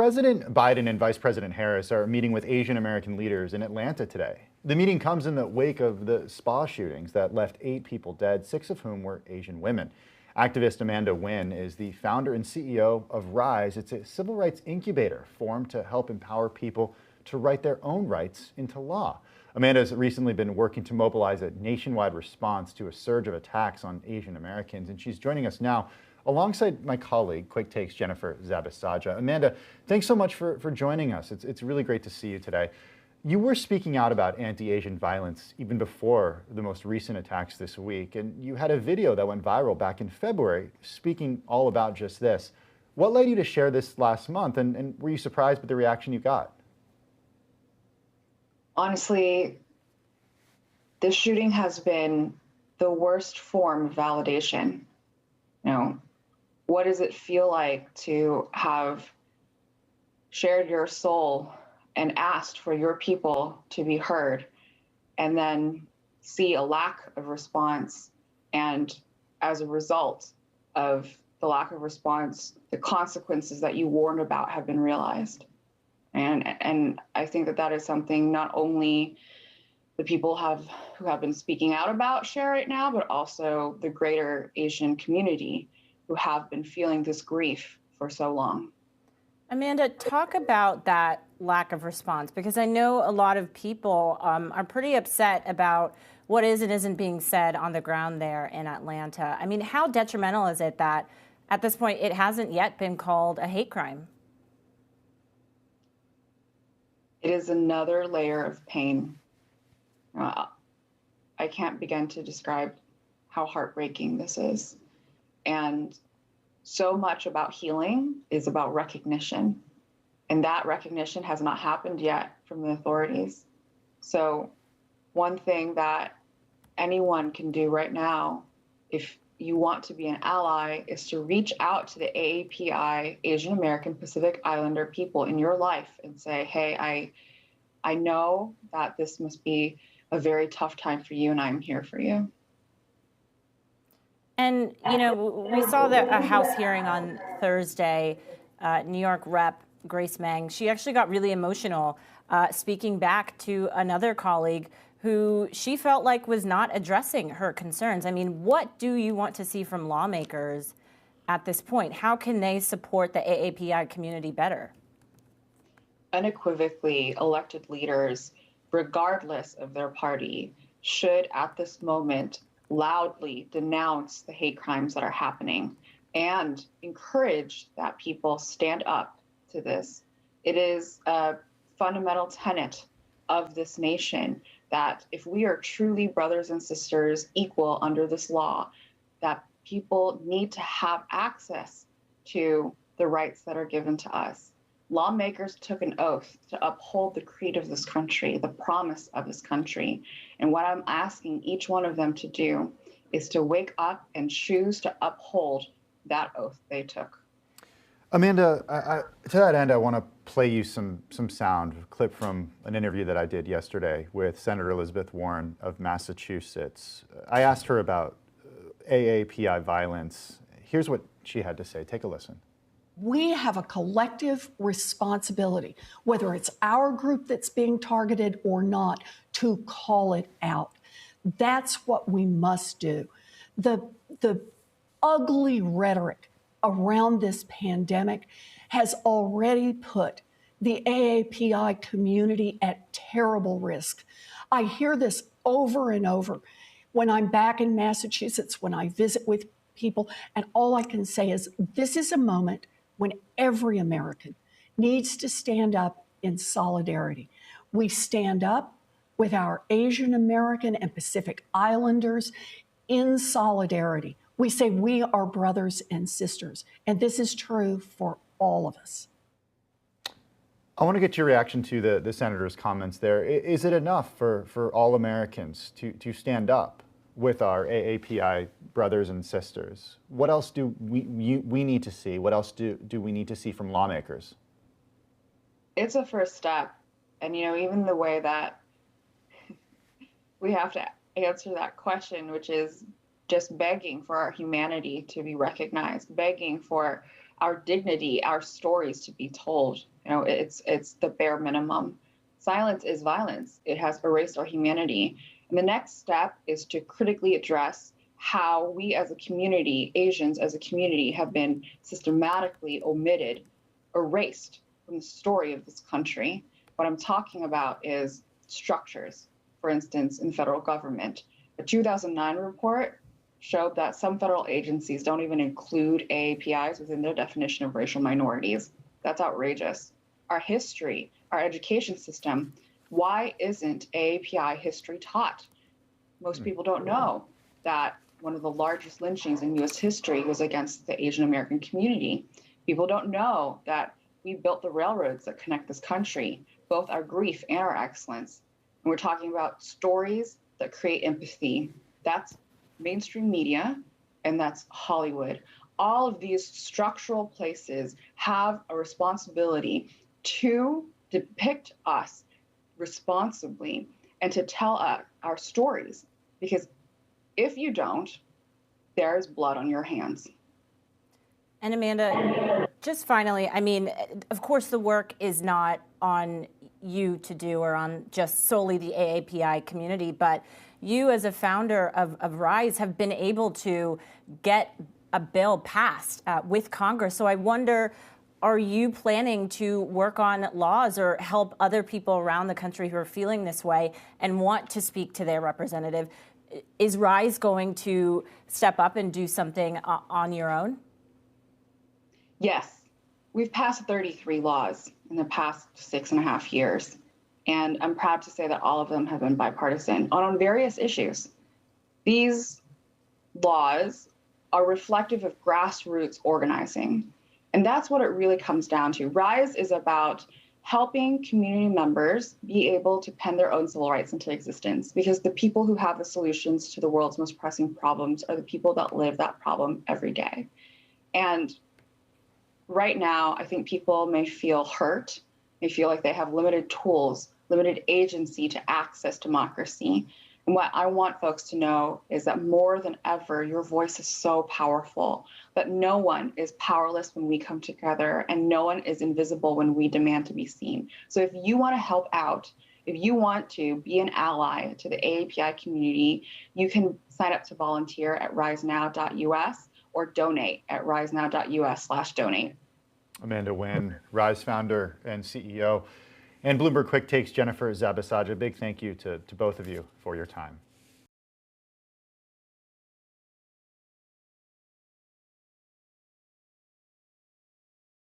President Biden and Vice President Harris are meeting with Asian American leaders in Atlanta today. The meeting comes in the wake of the spa shootings that left 8 people dead, 6 of whom were Asian women. Activist Amanda Nguyen is the founder and CEO of RISE. It's a civil rights incubator formed to help empower people to write their own rights into law. Amanda has recently been working to mobilize a nationwide response to a surge of attacks on Asian Americans, and she's joining us now alongside my colleague, Quickatake's Jennifer Zabisaja. Amanda, thanks so much for joining us. It's really great to see you today. You were speaking out about anti-Asian violence even before the most recent attacks this week, and you had a video that went viral back in February speaking all about just this. What led you to share this last month, and were you surprised by the reaction you got? Honestly, this shooting has been the worst form of validation. What does it feel like to have shared your soul and asked for your people to be heard, and then see a lack of response, and as a result of the lack of response, the consequences that you warned about have been realized? And I think that is something not only the people who have been speaking out about share right now, but also the greater Asian community who have been feeling this grief for so long. Amanda, talk about that lack of response, because I know a lot of people are pretty upset about what is and isn't being said on the ground there in Atlanta. I mean, how detrimental is it that at this point it hasn't yet been called a hate crime? It is another layer of pain. I can't begin to describe how heartbreaking this is. And so much about healing is about recognition. And that recognition has not happened yet from the authorities. So one thing that anyone can do right now, if you want to be an ally, is to reach out to the AAPI, Asian American Pacific Islander people in your life and say, hey, I know that this must be a very tough time for you, and I'm here for you. And, we saw a House hearing on Thursday. New York Rep. Grace Meng, she actually got really emotional speaking back to another colleague who she felt like was not addressing her concerns. I mean, what do you want to see from lawmakers at this point? How can they support the AAPI community better? Unequivocally, elected leaders, regardless of their party, should at this moment loudly denounce the hate crimes that are happening and encourage that people stand up to this. It is a fundamental tenet of this nation that if we are truly brothers and sisters equal under this law, that people need to have access to the rights that are given to us. Lawmakers took an oath to uphold the creed of this country, the promise of this country. And what I'm asking each one of them to do is to wake up and choose to uphold that oath they took. Amanda, to that end, I want to play you some sound, a clip from an interview that I did yesterday with Senator Elizabeth Warren of Massachusetts. I asked her about AAPI violence. Here's what she had to say. Take a listen. We have a collective responsibility, whether it's our group that's being targeted or not, to call it out. That's what we must do. The ugly rhetoric around this pandemic has already put the AAPI community at terrible risk. I hear this over and over when I'm back in Massachusetts, when I visit with people, and all I can say is this is a moment when every American needs to stand up in solidarity. We stand up with our Asian American and Pacific Islanders in solidarity. We say we are brothers and sisters, and this is true for all of us. I want to get your reaction to the senator's comments there. Is it enough for all Americans to stand up with our AAPI brothers and sisters? What else do we need to see? What else do we need to see from lawmakers? It's a first step. And, even the way that we have to answer that question, which is just begging for our humanity to be recognized, begging for our dignity, our stories to be told. You know, it's the bare minimum. Silence is violence. It has erased our humanity. And the next step is to critically address how we as a community, Asians as a community, have been systematically omitted, erased from the story of this country. What I'm talking about is structures, for instance, in the federal government. A 2009 report showed that some federal agencies don't even include AAPIs within their definition of racial minorities. That's outrageous. Our history, our education system, why isn't AAPI history taught? Most people don't know that one of the largest lynchings in US history was against the Asian American community. People don't know that we built the railroads that connect this country, both our grief and our excellence. And we're talking about stories that create empathy. That's mainstream media, and that's Hollywood. All of these structural places have a responsibility to depict us responsibly and to tell our stories. Because if you don't, there's blood on your hands. And Amanda, just finally, I mean, of course, the work is not on you to do or on just solely the AAPI community, but you as a founder of RISE have been able to get a bill passed with Congress. So I wonder, are you planning to work on laws or help other people around the country who are feeling this way and want to speak to their representative? Is RISE going to step up and do something on your own? Yes, we've passed 33 laws in the past 6.5 years. And I'm proud to say that all of them have been bipartisan on various issues. These laws are reflective of grassroots organizing. And that's what it really comes down to. RISE is about helping community members be able to pen their own civil rights into existence, because the people who have the solutions to the world's most pressing problems are the people that live that problem every day. And right now, I think people may feel hurt, may feel like they have limited tools, limited agency to access democracy. And what I want folks to know is that more than ever, your voice is so powerful, that no one is powerless when we come together and no one is invisible when we demand to be seen. So if you want to help out, if you want to be an ally to the AAPI community, you can sign up to volunteer at risenow.us or donate at risenow.us/donate. Amanda Nguyen, RISE founder and CEO, and Bloomberg Quickatake's Jennifer Zabisaja. Big thank you to both of you for your time.